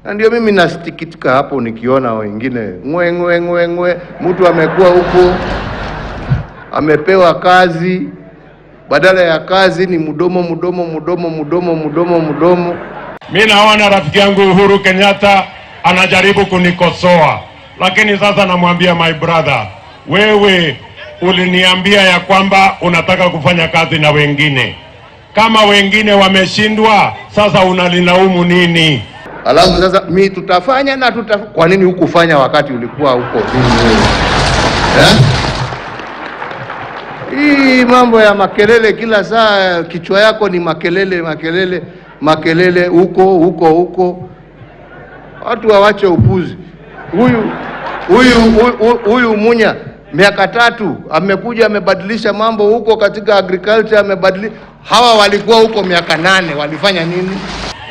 Na ndio mimi nasikitika hapo nikiona wengine ngwe mtu amekuwa huko amepewa kazi, badala ya kazi ni mdomo. Mimi naona rafiki yangu Uhuru Kenyatta anajaribu kunikosoa, lakini sasa namwambia my brother, wewe uliniambia ya kwamba unataka kufanya kazi na wengine. Kama wengine wameshindwa, sasa unalilaumu nini? Alafu sasa mimi tutafanya na kwa nini hukufanya wakati ulikuwa huko mimi? Hii mambo ya makelele kila saa, kichwa yako ni makelele huko. Watu wawache upuzi. Huyu Munya miaka 3 amekuja amebadilisha mambo huko katika agriculture, amebadilisha. Hawa walikuwa huko miaka 8, walifanya nini?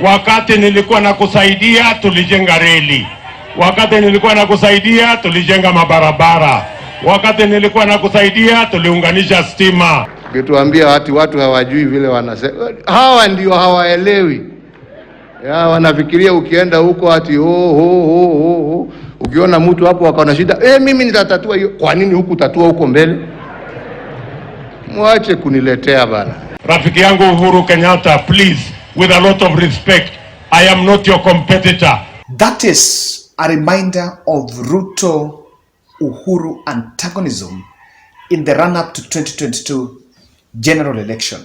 Wakati nilikuwa nakusaidia tulijenga reli. Wakati nilikuwa nakusaidia tulijenga mabarabara. Wakati nilikuwa nakusaidia tuliunganisha stima. Ukituambia watu hawajui vile wanasema. Hawa ndio hawaelewi. Wanafikiria ukienda huko ati ho. Ukiona mtu hapo akaona shida, mimi nitatatua hiyo. Kwa nini hukutatua huko mbele? Mwache kuniletea bana. Rafiki yangu Uhuru Kenyatta, please, with a lot of respect, I am not your competitor. That is a reminder of Ruto Uhuru antagonism in the run-up to 2022 general election.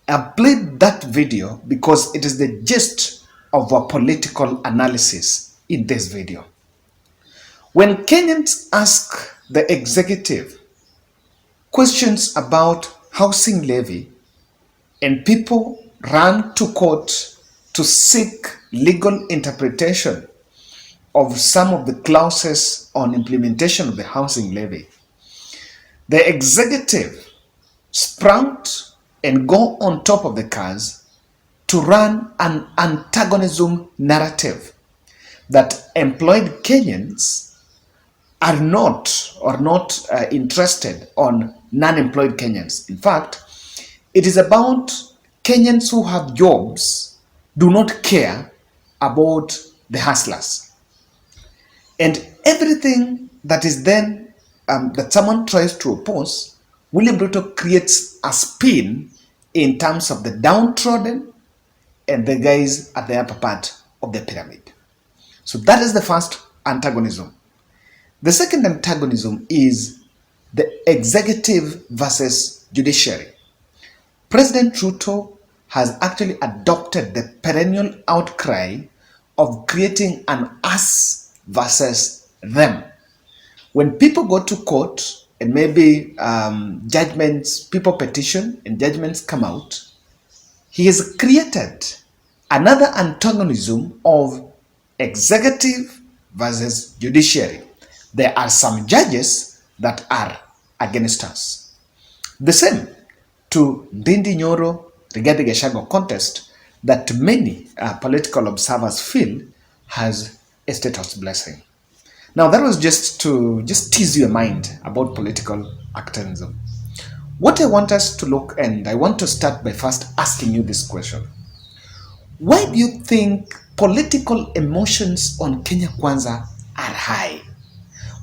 I played that video because it is the gist of our political analysis in this video. When Kenyans ask the executive questions about housing levy and people run to court to seek legal interpretation of some of the clauses on implementation of the housing levy, the executive sprout and go on top of the cars to run an antagonism narrative that employed Kenyans are not interested on non-employed Kenyans. In fact, it is about Kenyans who have jobs do not care about the hustlers. And everything that is then that someone tries to oppose, William Ruto creates a spin in terms of the downtrodden and the guys at the upper part of the pyramid. So that is the first antagonism. The second antagonism is the executive versus judiciary. President Ruto has actually adopted the perennial outcry of creating an us versus them. When people go to court and maybe judgments, people petition and judgments come out, he has created another antagonism of executive versus judiciary. There are some judges that are against us. The same to Ndindi Nyoro Rigathi Gachagua contest that many political observers feel has a status blessing. Now that was just to tease your mind about political activism. What I want us to look, and I want to start by first asking you this question. Why do you think political emotions on Kenya Kwanza are high?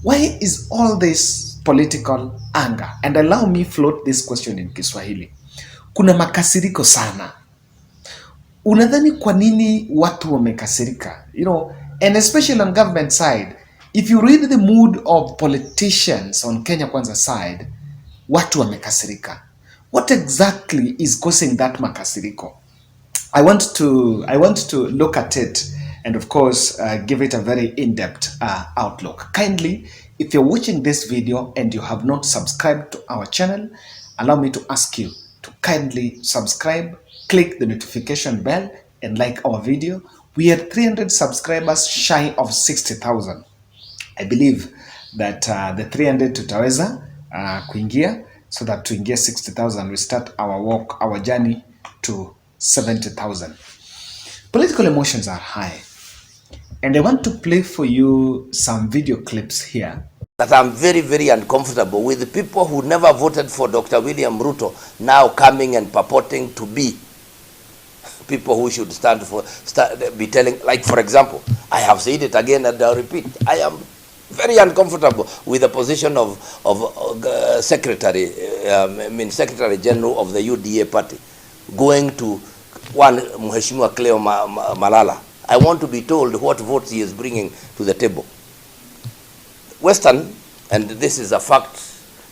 Why is all this political anger? And allow me float this question in Kiswahili. Kuna makasiriko sana. Unadhani kwa nini watu wamekasirika? You know, and especially on government side, if you read the mood of politicians on Kenya Kwanza side, watu wamekasirika. What exactly is causing that makasiriko? I want to look at it and of course give it a very in-depth outlook. Kindly, if you're watching this video and you have not subscribed to our channel, allow me to ask you to kindly subscribe, click the notification bell and like our video. We are 300 subscribers shy of 60,000. I believe that the 300 tutaweza kuingia so that tuingie 60,000 we start our walk, our journey to 70,000. Political emotions are high. And I want to play for you some video clips here. That I'm very, very uncomfortable with the people who never voted for Dr. William Ruto now coming and purporting to be people who should be telling, like for example, I have said it again and I'll repeat, I am very uncomfortable with the position of Secretary General of the UDA party going to one Mheshimiwa Kale Malala. I want to be told what votes he is bringing to the table. Western, and this is a fact,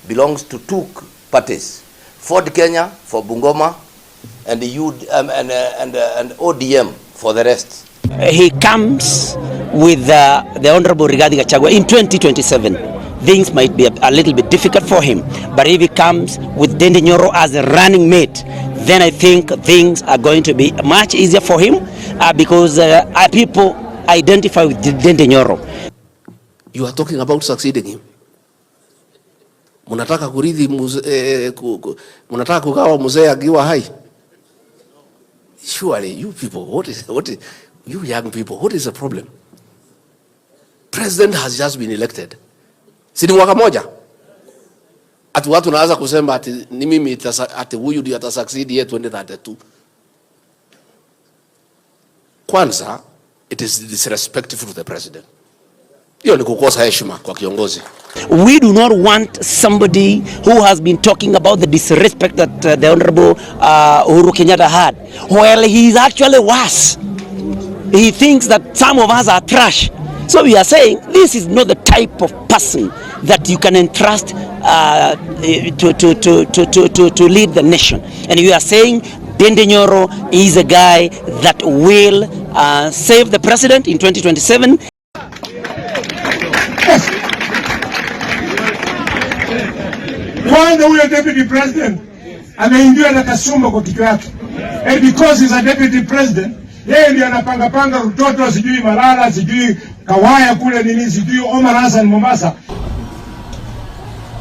belongs to two parties: Ford Kenya for Bungoma and the and ODM for the rest. He comes with the Honorable Rigathi in 2027. Things might be a little bit difficult for him, but if he comes with Dende Nyoro as a running mate, then I think things are going to be much easier for him because people identify with Dende Nyoro. You are talking about succeeding him. Munataka kurithi munataka kugawa mzee akiwa hai. Surely you people, what is you young people, what is the problem? President has just been elected. Si ni mwaka moja. Ati watu naanza kusema ati ni mimi ati huyu ndiye atasucceed yetu 2032. Kwanza, it is disrespectful to the president. Hiyo ni kukosa heshima kwa kiongozi. We do not want somebody who has been talking about the disrespect that the Honorable Uhuru Kenyatta had. Well, he is actually worse. He thinks that some of us are trash. So we are saying this is not the type of person that you can entrust to lead the nation. And we are saying Dende Nyoro is a guy that will save the president in 2027. Kwanza huyo deputy president ameingia na kasumba kwa kichwa yake. And because he's a deputy president, yeye ndiye anapanga Ruto, sijui Malala, sijui Kawaya kule nini, sijui Omar Hassan Mombasa.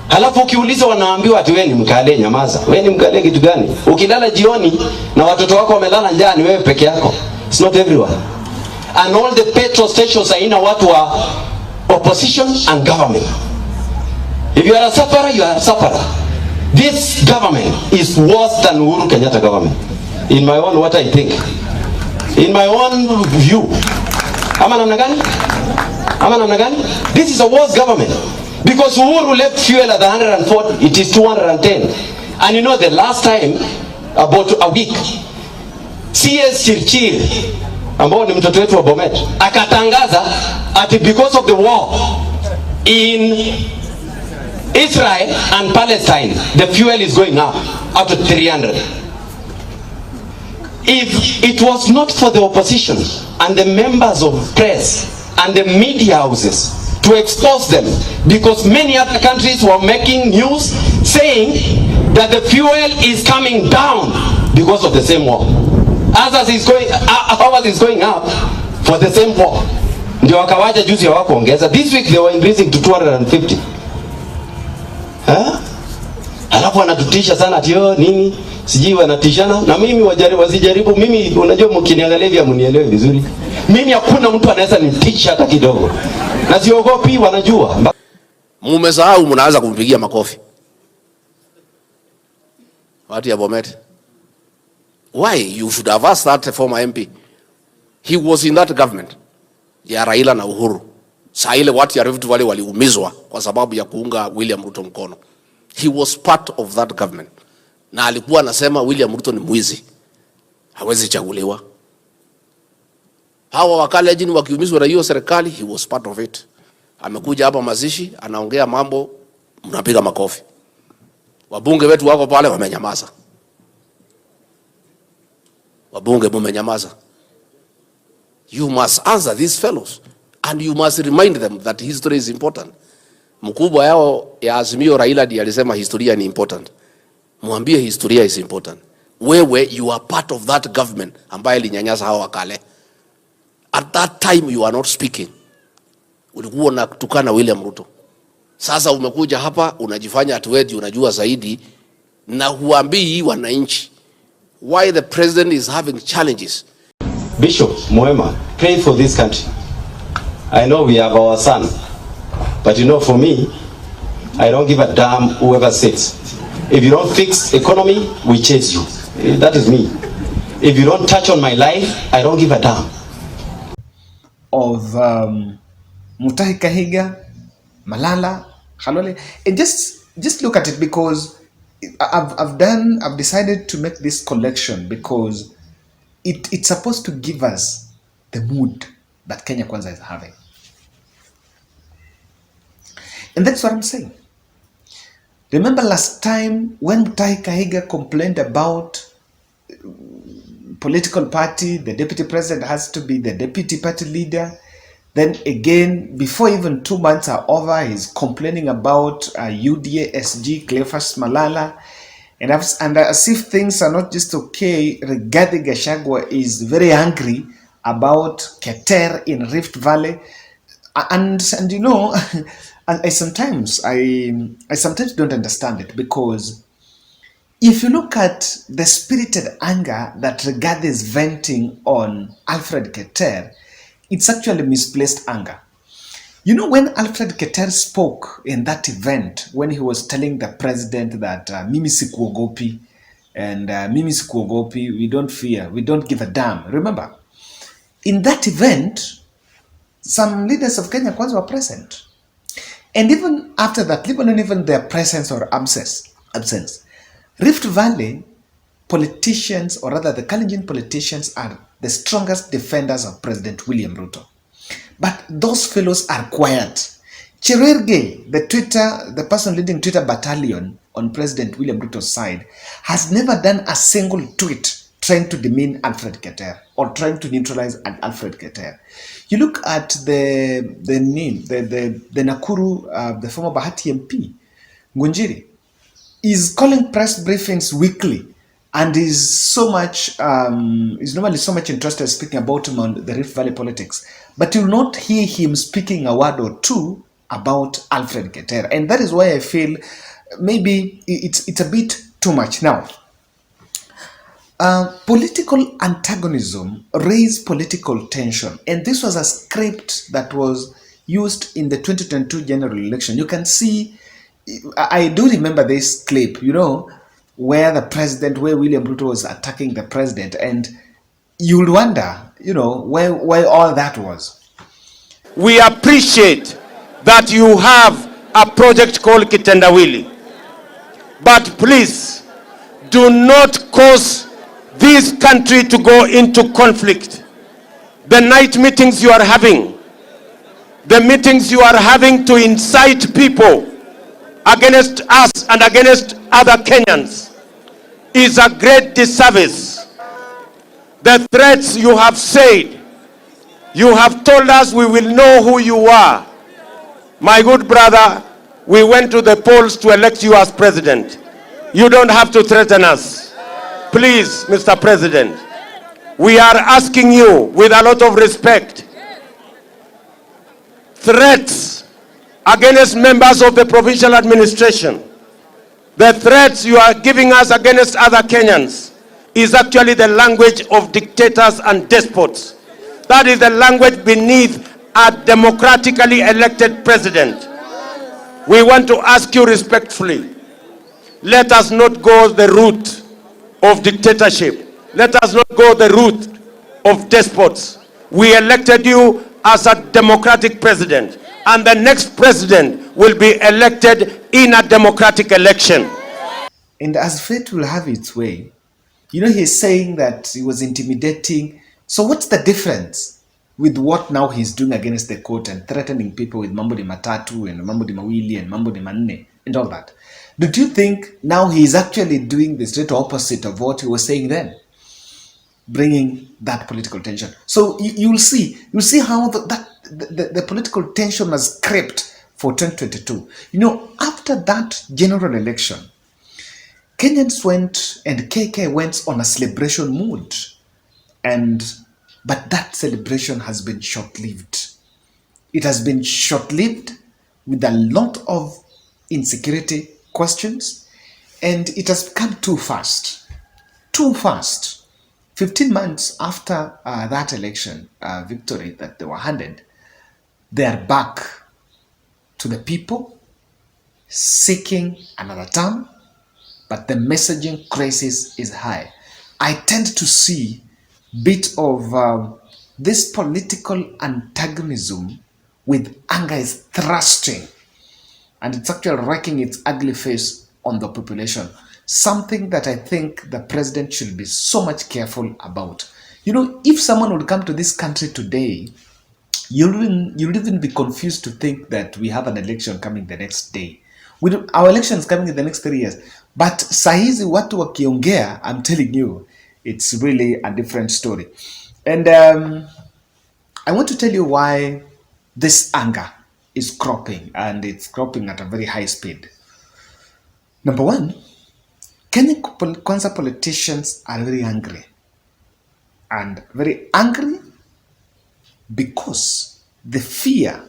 Halafu ukiuliza wanaambiwa ati wewe ni Mkale, nyamaza. Wewe ni Mkale kitu gani? Ukilala jioni na watoto wako wamelala njaa ni wewe peke yako. It's not everyone. And all the petrol stations are in watu wa opposition and government. If you are a sufferer, you are a sufferer. This government is worse than Uhuru Kenyatta government. In my own, what I think. In my own view. Ama namna gani? This is a worse government. Because Uhuru left fuel at 140, it is 210. And you know the last time, about a week, CS Chirchir, ambao ni mtoto wetu wa Bomet, akatangaza ati because of the war in Israel and Palestine, the fuel is going up to 300. If it was not for the opposition and the members of press and the media houses to expose them, because many other countries were making news saying that the fuel is coming down because of the same war. Ours is going up for the same war. Ndio wakawaja juzi hawakuongeza. This week they were increasing to 250. Alafu wanatutisha sana ati nini? Sijui wanatishana na mimi wasijaribu mimi, unajua mkiniangalia hivi mnielewe vizuri. Mimi hakuna mtu anaweza nitisha hata kidogo. Na siogopi, wanajua. Mmesahau mnaanza kumpigia makofi. Watu ya Bomet. Why? You should have asked that former MP. He was in that government. Ya Raila na Uhuru. Saa ile watu ya Rift Valley waliumizwa kwa sababu ya kuunga William Ruto mkono. He was part of that government. Na alikuwa anasema William Ruto ni mwizi. Hawezi chaguliwa. Hawa wakale jini wakiumizwa na hiyo serikali, he was part of it. Amekuja hapa mazishi, anaongea mambo, mnapiga makofi. Wabunge wetu wako pale wamenyamaza. Wabunge mumenyamaza. You must answer these fellows and you must remind them that history is important. Mkubwa yao ya Azimio Raila ndiye alisema historia ni important. Mwambie historia is important. Wewe you are part of that government ambaye ilinyanyasa hawa wakale. At that time you are not speaking. Ulikuwa unatukana William Ruto. Sasa umekuja hapa unajifanya atuwedi unajua zaidi na huambii wananchi why the president is having challenges. Bishop Moema, pray for this country. I know we have our son, but you know, for me, I don't give a damn whoever sits. If you don't fix economy, we chase you. That is me. If you don't touch on my life, I don't give a damn. Of Mutahi Kahiga, Malala, Khalwale, and just look at it, because I've decided to make this collection because it's supposed to give us the mood that Kenya Kwanza is having. And that's what I'm saying. Remember last time when Mutahi Kahiga complained about political party, the deputy president has to be the deputy party leader. Then again, before even 2 months are over, he's complaining about UDA SG, Cleophas Malala. And as if things are not just okay, Rigathi Gachagua is very angry about Keter in Rift Valley. And you know, I sometimes don't understand it, because if you look at the spirited anger that Rigathi is venting on Alfred Keter, it's actually misplaced anger. You know, when Alfred Keter spoke in that event, when he was telling the president that Mimi Sikuogopi and Mimi Sikuogopi, we don't fear, we don't give a damn. Remember, in that event, some leaders of Kenya Kwanza were present. And even after that, even their presence or absence, Rift Valley politicians, or rather the Kalenjin politicians, are the strongest defenders of President William Ruto. But those fellows are quiet. Cherergei, the person leading Twitter battalion on President William Ruto's side, has never done a single tweet trying to demean Alfred Keter or trying to neutralize Alfred Keter. You look at the Nakuru, the former Bahati MP, Ngunjiri, is calling press briefings weekly, and is normally so much interested in speaking about him on the Rift Valley politics. But you'll not hear him speaking a word or two about Alfred Keter. And that is why I feel maybe it's a bit too much. Now, political antagonism raised political tension. And this was a script that was used in the 2022 general election. You can see, I do remember this clip, you know, where William Ruto was attacking the president, and you'll wonder, you know, why all that was. We appreciate that you have a project called Kitendawili, but please do not cause this country to go into conflict. The night meetings you are having, the meetings you are having to incite people against us and against other Kenyans, is a great disservice. The threats you have said, you have told us we will know who you are. My good brother, we went to the polls to elect you as president. You don't have to threaten us. Please, Mr. President, we are asking you with a lot of respect. Threats against members of the provincial administration, the threats you are giving us against other Kenyans, is actually the language of dictators and despots. That is the language beneath a democratically elected president. We want to ask you respectfully, let us not go the route of dictatorship. Let us not go the route of despots. We elected you as a democratic president, and the next president will be elected in a democratic election. And as fate will have its way, you know, he's saying that he was intimidating. So what's the difference with what now he's doing against the court and threatening people with mambo di matatu and mambo di mawili and mambo di manne and all that? Don't you think now he's actually doing the straight opposite of what he was saying then, bringing that political tension? So you'll see how the political tension has crept for 2022. You know, after that general election, Kenyans went, and KK went on a celebration mood, but that celebration has been short-lived. It has been short-lived with a lot of insecurity questions, and it has come too fast. 15 months after that election victory that they were handed, they are back to the people seeking another term, but the messaging crisis is high. I tend to see bit of this political antagonism with anger is thrusting, and it's actually wrecking its ugly face on the population. Something that I think the president should be so much careful about. You know, if someone would come to this country today, you'll even be confused to think that we have an election coming the next day. Our election is coming in the next 3 years. But sahizi watu wakiongea, I'm telling you, it's really a different story. And I want to tell you why this anger is cropping, and it's cropping at a very high speed. Number one, Kenyan Kwanza politicians are very angry. And very angry because the fear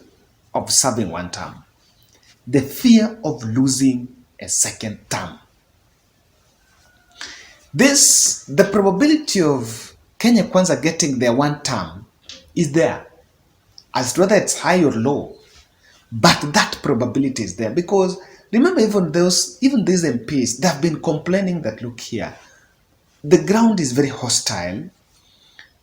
of serving one term, the fear of losing a second term. The probability of Kenya Kwanza getting their one term is there, as to whether it's high or low, but that probability is there. Because remember, even these MPs, they have been complaining that, look here, the ground is very hostile,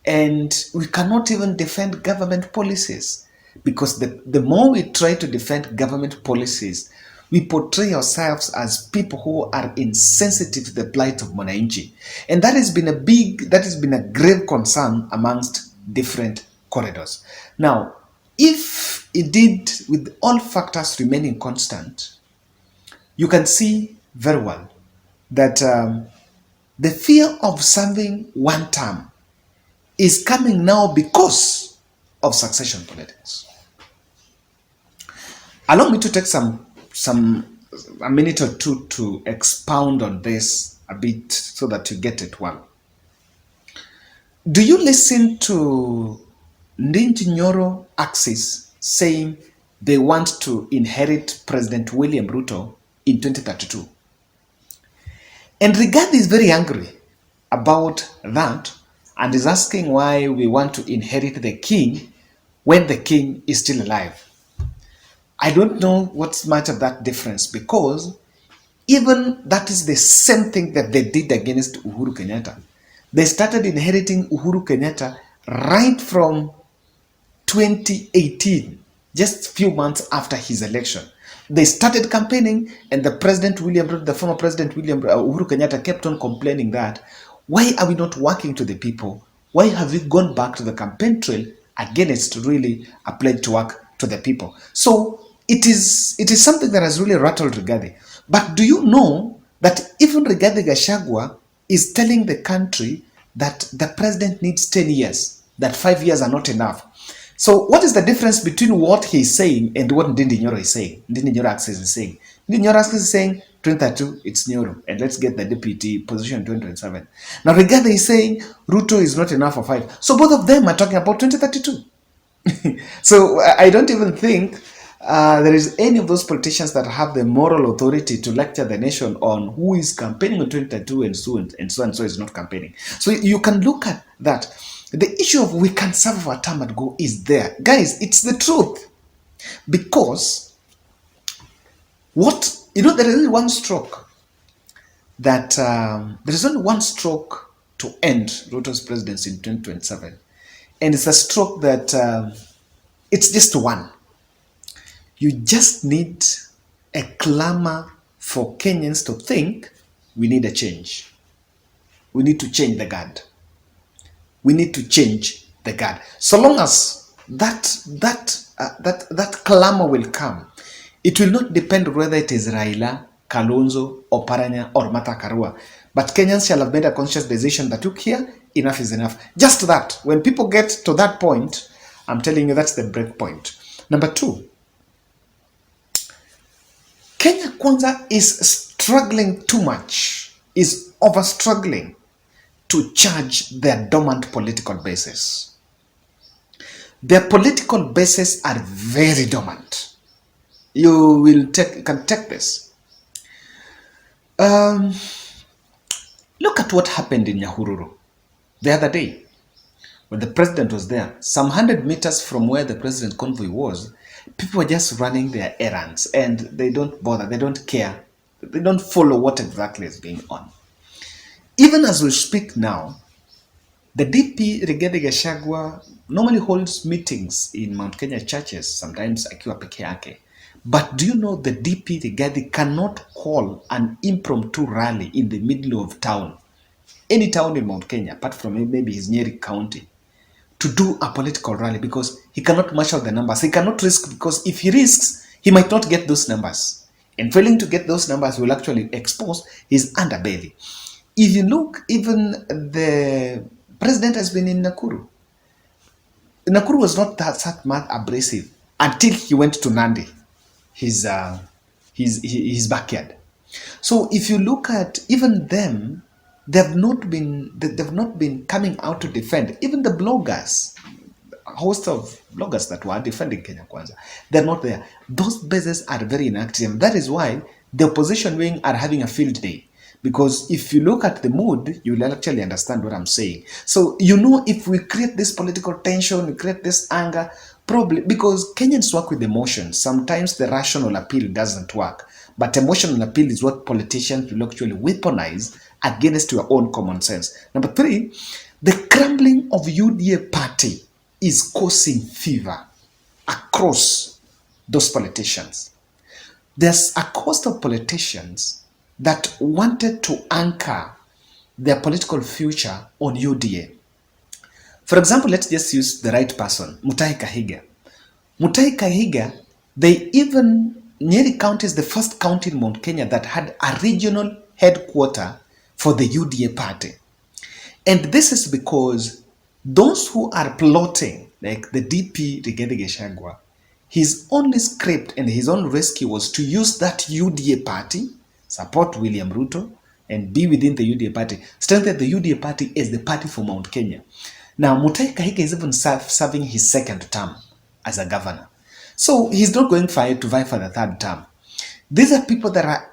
and we cannot even defend government policies, because the more we try to defend government policies, we portray ourselves as people who are insensitive to the plight of Mwananchi. And that has been a grave concern amongst different corridors. Now, if indeed, with all factors remaining constant, you can see very well that the fear of serving one term is coming now because of succession politics. Allow me to take a minute or two to expound on this a bit so that you get it well. Do you listen to Ndingi Nyoro Axis saying they want to inherit President William Ruto in 2032? And Rigathi is very angry about that and is asking why we want to inherit the king when the king is still alive. I don't know what's much of that difference, because even that is the same thing that they did against Uhuru Kenyatta. They started inheriting Uhuru Kenyatta right from 2018, just a few months after his election. They started campaigning, and the former President Uhuru Kenyatta kept on complaining that, why are we not working to the people? Why have we gone back to the campaign trail against really a pledge to work to the people? So it is something that has really rattled Rigathi. But do you know that even Rigathi Gachagua is telling the country that the president needs 10 years, that 5 years are not enough? So what is the difference between what he's saying and what Ndingi Nyoro is saying? Ndingi Nyoro Axis is saying. Ndingi Nyoro Axis is saying 2032, it's Nyoro, and let's get the deputy position in 2027. Now Rigathi is saying Ruto is not enough for 5. So both of them are talking about 2032. So I don't even think there is any of those politicians that have the moral authority to lecture the nation on who is campaigning on 2032 and so is not campaigning. So you can look at that. The issue of we can serve our term and go is there. Guys, it's the truth. Because there is only one stroke that there is only one stroke to end Ruto's presidency in 2027. And it's a stroke that it's just one. You just need a clamor for Kenyans to think we need a change. We need to change the guard. We need to change the guard. So long as that clamor will come, it will not depend whether it is Raila, Kalonzo, or Paranya, or Martha Karua. But Kenyans shall have made a conscious decision that, look here, enough is enough. Just that. When people get to that point, I'm telling you, that's the break point. Number two, Kenya Kwanza is struggling too much, is over-struggling to charge their dormant political bases. Their political bases are very dormant. You can take this. Look at what happened in Nyahururu the other day when the president was there. Some 100 meters from where the president convoy was, people were just running their errands, and they don't bother, they don't care, they don't follow what exactly is going on. Even as we speak now, the DP Rigathi Gachagua normally holds meetings in Mount Kenya churches, sometimes akiwa peke yake. But do you know the DP Rigathi cannot call an impromptu rally in the middle of town, any town in Mount Kenya, apart from maybe his Nyeri County, to do a political rally because he cannot marshal the numbers. He cannot risk, because if he risks, he might not get those numbers. And failing to get those numbers will actually expose his underbelly. If you look, even the president has been in Nakuru. Nakuru was not that much abrasive until he went to Nandi, his backyard. So if you look at even them, they've not been coming out to defend. Even the bloggers, a host of bloggers that were defending Kenya Kwanza, they're not there. Those bases are very inactive. That is why the opposition wing are having a field day. Because if you look at the mood, you will actually understand what I'm saying. So, if we create this political tension, we create this anger, probably because Kenyans work with emotions. Sometimes the rational appeal doesn't work. But emotional appeal is what politicians will actually weaponize against your own common sense. Number 3, the crumbling of UDA party is causing fever across those politicians. There's a cost of politicians that wanted to anchor their political future on UDA. For example, let's just use the right person, Mutahi Kahiga. Mutahi Kahiga, Nyeri County is the first county in Mount Kenya that had a regional headquarter for the UDA party. And this is because those who are plotting, like the DP Rigathi Gachagua, his only script and his own rescue was to use that UDA party, support William Ruto, and be within the UDA party. Strengthen the UDA party as the party for Mount Kenya. Now, Mutahi Kahiga is even serving his second term as a governor. So he's not going to vie for the third term. These are people that are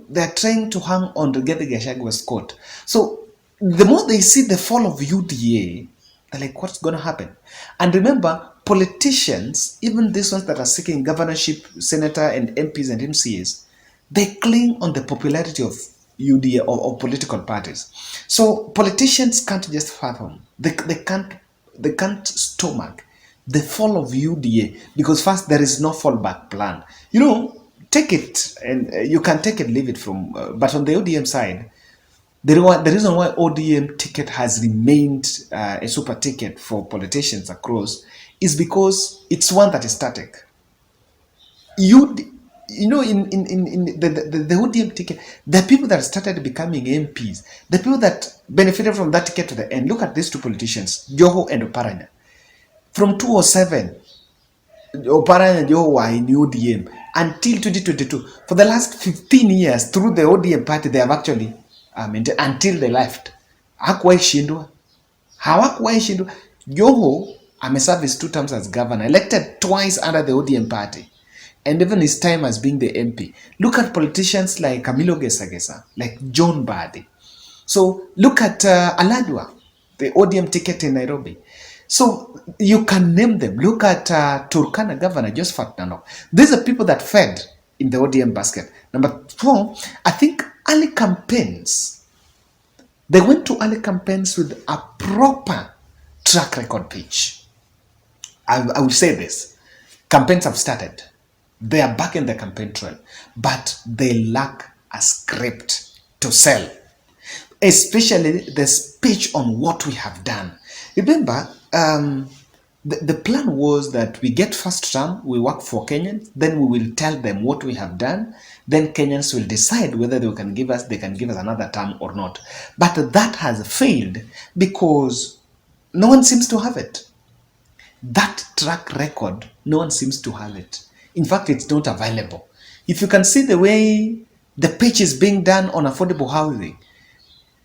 they're trying to hang on Rigathi Gachagua's coat. So the more they see the fall of UDA, they're like, what's going to happen? And remember, politicians, even these ones that are seeking governorship, senator and MPs and MCAs, they cling on the popularity of UDA or political parties. So politicians can't just fathom. They can't stomach the fall of UDA because first there is no fallback plan. Take it and you can take it, leave it from. But on the ODM side, the reason why ODM ticket has remained a super ticket for politicians across is because it's one that is static. In the ODM ticket, the people that started becoming MPs, the people that benefited from that ticket to the end. Look at these two politicians, Joho and Oparanya. From 2007, Oparanya and Joho were in ODM until 2022. For the last 15 years, through the ODM party, they have actually until they left. Hawakuwahi shindwa. Joho ameserve his 2 terms as governor, elected twice under the ODM party. And even his time as being the MP. Look at politicians like Camilo Gesagesa, like John Badi. So look at Aladwa, the ODM ticket in Nairobi. So you can name them. Look at Turkana Governor Josephat Nanok. These are people that fed in the ODM basket. Number 4, I think early campaigns. They went to early campaigns with a proper track record pitch. I will say this. Campaigns have started. They are back in the campaign trail, but they lack a script to sell, especially the speech on what we have done. Remember, the plan was that we get first term, we work for Kenyans, then we will tell them what we have done, then Kenyans will decide whether they can give us another term or not. But that has failed because no one seems to have it. That track record, no one seems to have it. In fact, it's not available. If you can see the way the pitch is being done on affordable housing,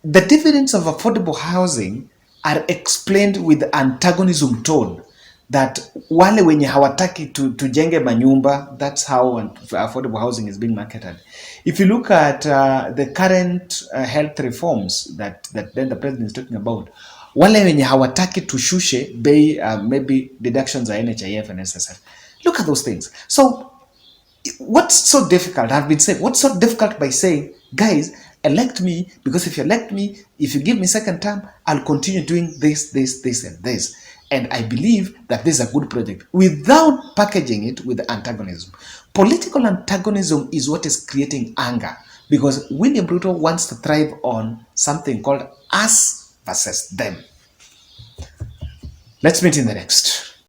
the dividends of affordable housing are explained with antagonism tone, that wale wenye hawataki tujenge manyumba, that's how affordable housing is being marketed. If you look at the current health reforms that then the president is talking about, wale wenye hawataki tushushe bei, maybe deductions are NHIF and SSF. Look at those things. So what's so difficult? I've been saying, what's so difficult by saying, guys, elect me, because if you elect me, if you give me second term, I'll continue doing this, and this. And I believe that this is a good project without packaging it with antagonism. Political antagonism is what is creating anger, because William Ruto wants to thrive on something called us versus them. Let's meet in the next.